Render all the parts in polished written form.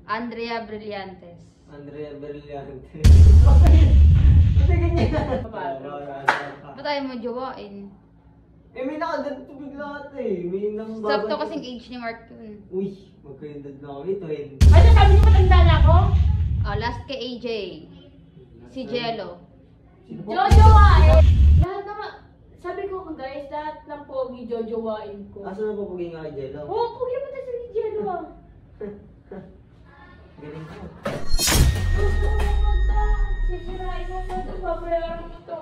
Andrea Brillantes. Andrea Brillantes. Ba't ganyan? Ba't tayo mo jowain? Eh, may nakaganto bigla eh. May nang Sakto kasing age ni Mark yun. Uy, magkaindad na ako ito eh. Ano sabi niyo matanda na ako? Oh, last kay AJ. Si Jello. Jojowain! Lahat naman, sabi ko guys, lahat ng pogi jojowain ko. Asa na papagay nga kay Jello? Oo, pogi naman tayo sa Jello ah. Galing ko. Gusto mo magda, sisirain mo pa ito, babayaran mo ito.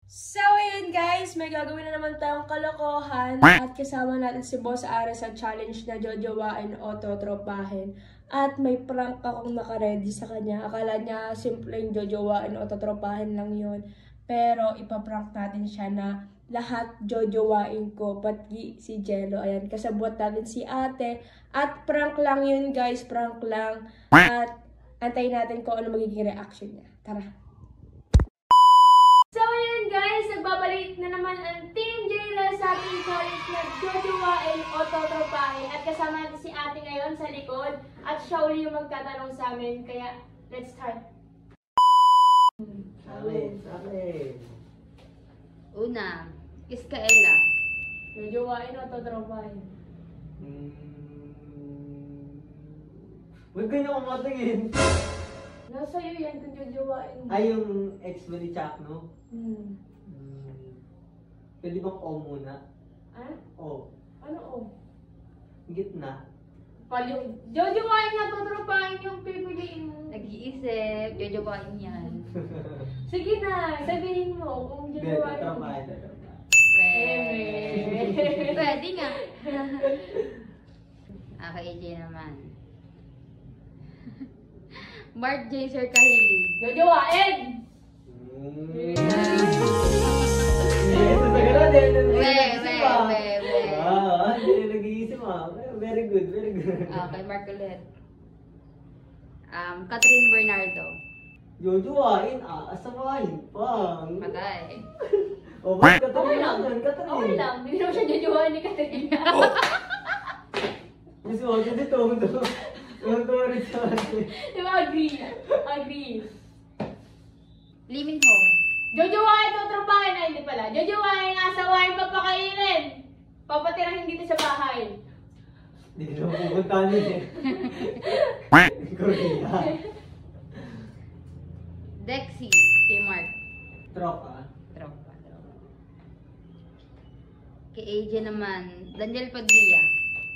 So, ayun guys, may gagawin na naman tayong kalokohan at kasama natin si Boss Ares sa challenge na jojowain o totropahin. At may prank akong nakaredy sa kanya. Akala niya simpleng jojowain o totropahin lang yun. Pero ipaprank natin siya na lahat jojowain ko, pati si Jello. Ayan, kasabot natin si ate. At prank lang yun guys, prank lang. At antayin natin kung ano magiging reaction niya. Tara! So ayun guys, nagbabalik na naman ang Team Jayla sa ating challenge na jojowain o totropahin. At kasama natin si ate ngayon sa likod. At siya uli yung magtatanong sa amin. Kaya, let's start. Sali. Una, Iskaela. Jojowain o totropahin? Huwag ganyan akong matingin. Nasa iyo yan kung jojowain mo. Ay, yung ex mo ni Chuck, no? Pwede bang O muna? Ah? O. Ano o? Gitna. Jojowain na totropahin yung pipiliin mo. Nag-iisip, jojowain yan. Sige na, sabihin mo kung jojowain mo. Pwede nga. Kay AJ naman. Mark J. Kahili. Jojowain! Hindi nag-iisip ah. Very good, very good. Kay Mark ulit. Catherine Bernardo. Jojowain, asawain pa. Patay. O, bakit Okay lang. Catherine? Okay lang, hindi naman siya jojowain ni Katerina. Gusto mo, hindi to. Yung rin sa akin. Diba, agree. Lee Min Ho. Jojowain, totropahin na hindi pala. Jojowain, asawain, papakainin. Papatirahin dito sa bahay. Hindi ko naman pupuntahan yun eh. Korea. Dexy. Kay Mark. Tropa. Tropa. Kay AJ naman, Daniel Padilla.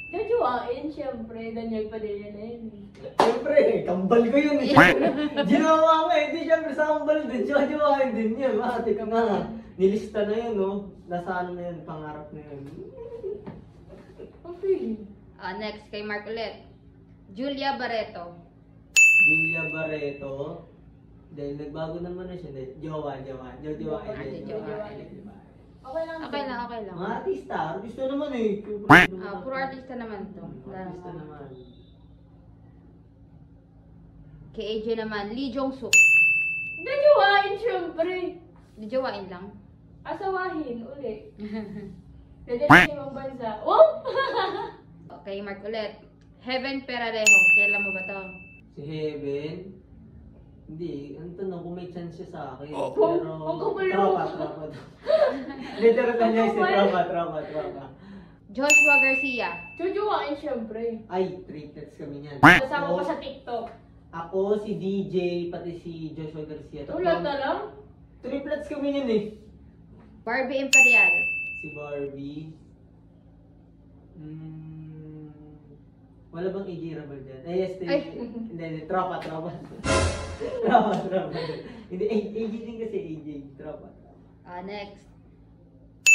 Jojowain, syempre. Daniel Padilla na yun. Siyempre, kambal ko yun eh. Ginawa mo eh. Di siyempre sa kambal din. Jojowain din yun. Ate ka nga. Nilista na yun, no? Nasa ano na yun, pangarap na yun. Ang feeling. Next, kay Mark ulit. Julia Barreto. Julia Barreto. Dahil nagbago naman na siya. Jojowain. Okay lang. Okay lang. Mga artista naman eh. Puro artista naman to. Artista naman. Kay AJ naman, Lee Jong-suk. Jojowain, syempre. Jojowain lang. Asawahin, uli. Dadalhin sa ibang bansa. Oh! Kay Mark ulit. Heaven Perarejo. Kilala mo ba to? Si Heaven. Hindi, ang tanong kung may chance siya sa akin. Ang kapal Tropa. Literal na niya si tropa. Joshua Garcia. Jojowain, syempre. Ay, triplets kami niyan. Kasama ko sa TikTok. Ako, si DJ, pati si Joshua Garcia. Ulat na lang? Triplets kami niyan eh. Barbie Imperial. Si Barbie. Wala bang AJ Rabal dyan? Yes, hindi, tropa. Tropa. Hindi, AJ din kasi AJ. Tropa. Next.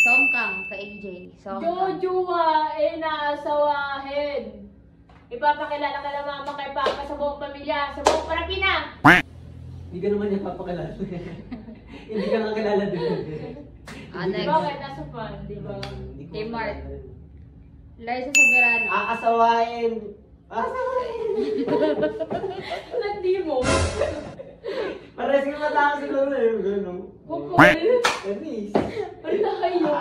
Songkang kay AJ. Jojowain na asawahin. Ipapakilala ka na mama kay papa sa buong pamilya, sa buong Parapina. Hindi ka naman niya papakilala. Hindi ka nakakilala din. Next. Bakit? Nasa fan, di ba? Kay Mark. Larissa Soberano. Aasawain. Hindi mo. Pares ka matakas sila na yun. Gano'n. Bukol. Anis. Ano kayo?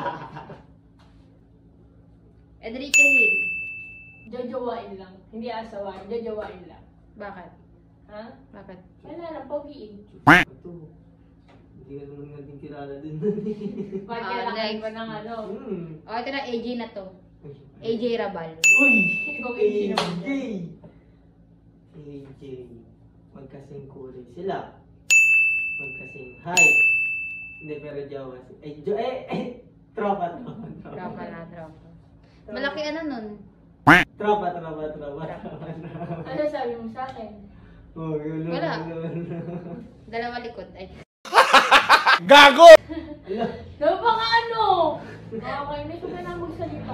Enrique Hill. Jojowain lang. Hindi asawain, jojowain lang. Bakit? Ha? Bakit? Wala lang, pogiin. Ito. Hindi ka naman natin kilala din. Bakit Ah, kailangan next. ba ng ano? O, ito na, AJ na to. AJ Rabal. Uy! Ikaw AJ naman AJ! AJ. Magkasing kulay sila. Magkasing height. Hindi, pero Jawa. Tropa. Tropa na, tropa. Malaki ano nun? Tropa. Ano sabi mo sa akin? Oh, yun. Wala. Dalawa likod. Ay. Gago! Napaka ano? Nakakainis ko na lang magsalita.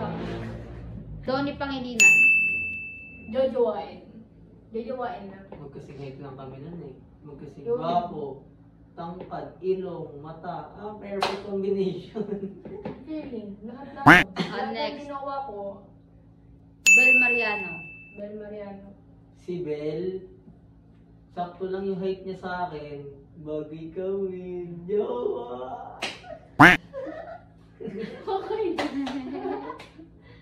Donnie Pangilinan. Jojowain. Jojowain na. Magkasing height lang kami nun eh. Magkasing Yun. gwapo. Tangkad, ilong, mata. Perfect combination. Feeling. Lahat na. Ah, Lahat next. na ginawa ko. Bel Mariano. Bel Mariano. Si Belle, sakto lang yung height niya sa akin. Bagay kami, jowa. Okay.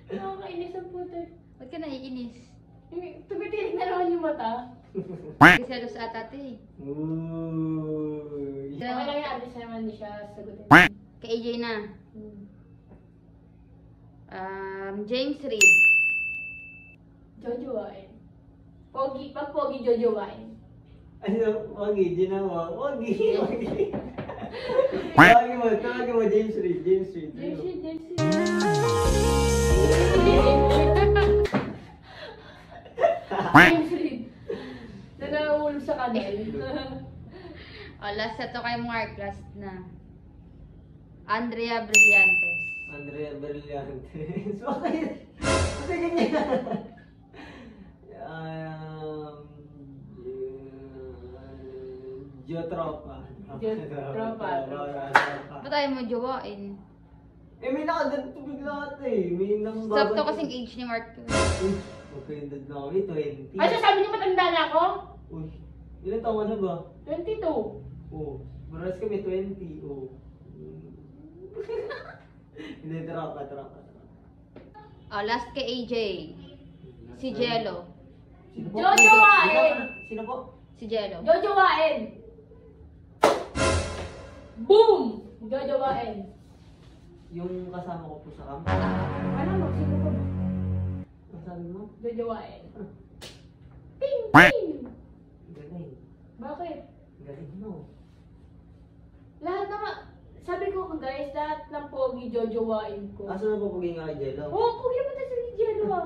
Nakakainis ang puto. Ba't ka naiinis? Tumitirik na naman yung mata. Kiselos ata ito eh. Uy. Okay lang yung address naman, hindi siya sagutin. Kay AJ na. Hmm. James Reid. Jojowain. Pogi, pag pogi, jojowain. Ano, wagi, ginawa. Wagi. Tawagin mo, James Reid. James Reid. Na nahulog sa kanal. Last na to kay Mark. Last na. Andrea Brillantes. Andrea Brillantes. Bakit? Bakit ganyan? Jotropa. Ba't tayo mo jowain? Eh, may nakaganto bigla ata eh. May nang Sakto kasing age ni Mark. magkaedad na kami, 20. Ay, sasabi niyo matanda na ako? Uy, ilan taon na ba? 22. Oh, maras kami 20. Oh. Hindi, tropa. Last kay AJ. Si Jello. Sino po? Jojowain! Sino po? Si Jello. Jojowain! Boom! Jojowain. Yung kasama ko po sa camp. Ano mo? Sino ko ba? Ang sabi mo? Jojowain. Ping! Ping! Galing. Bakit? Galing mo. Lahat naman, sabi ko guys, lahat ng pogi jojowain ko. Asa na po pagiging nga kay Jello? Oo, pogi naman tayo sa Jello ah.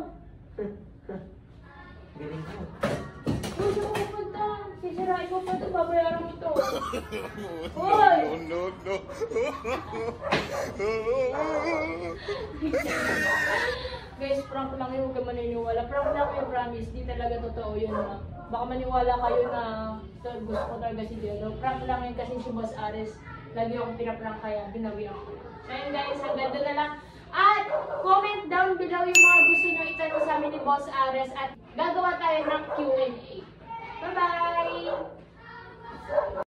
Galing mo. Huwag ako pupunta. Sisirain ko pa ito, babayaran mo ito. Hoy! No. Guys, prank lang yun, huwag ka maniniwala. Prank lang yun, promise. Di talaga totoo yun na. Baka maniwala kayo na gusto ko talaga si Jello. Prank lang yun kasi si Boss Ares. Lagi akong pinaprank kaya binawian ko. So yun guys, hanggang doon na lang. At comment down below yung mga gusto nyo itanong sa amin ni Boss Ares at gagawa tayo ng Q&A. Bye-bye!